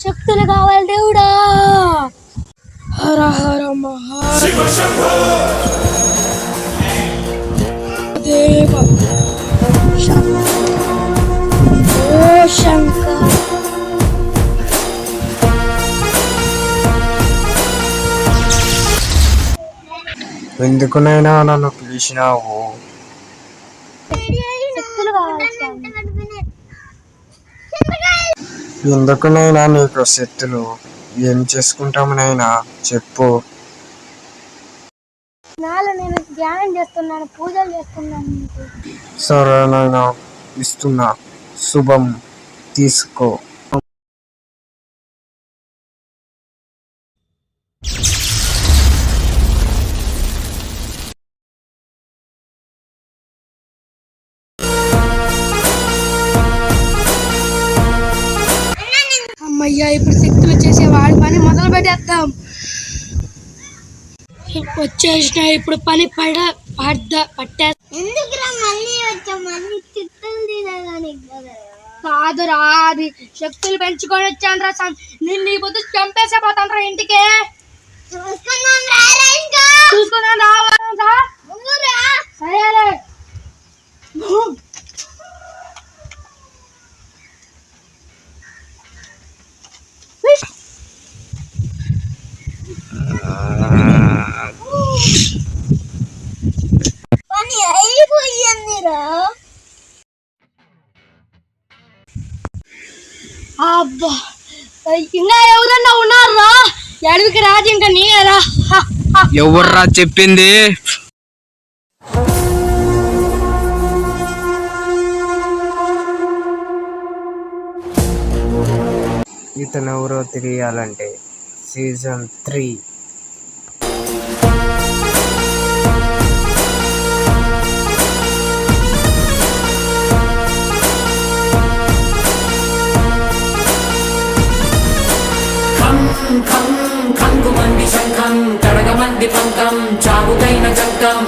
శక్తులు కావాలి దేవుడా. హర హర మహాదేవ ఓ శంకర్. ఎందుకునైనా నన్ను పిలిచినావు? శక్తులు కావాలి. ఎందుకునైనా నీకు శక్తులు? ఏం చేసుకుంటాము నైనా చెప్పు. నేను ధ్యానం చేస్తున్నాను, పూజలు చేస్తున్నాను. సరే నైనా, ఇస్తున్నా. శుభం, తీసుకో. అమ్మయ్యా, ఇప్పుడు శక్తులు వచ్చేసి వాడి పని మొదలు పెట్టేద్దాం. వచ్చేసిన ఇప్పుడు పని పట్టే. కాదురా, అది శక్తులు పెంచుకొని వచ్చాను రా. నిన్ను ఈ పొద్దు చంపేసే పోతాను రా ఇంటికి. చూసుకున్నాను రావాలా? సరేలే. పని అయిపోయిందిరా. అబ్బా, ఇంకా ఎవరన్నా ఉన్నారా? అడవికి రాజు ఇంకా నీరా. ఎవర్రా చెప్పింది? ఇతను ఎవరో తెలియాలంటే సీజన్ 3. కంగు మంది శంఖం కడగమంది పంకం చావుకైన చంకం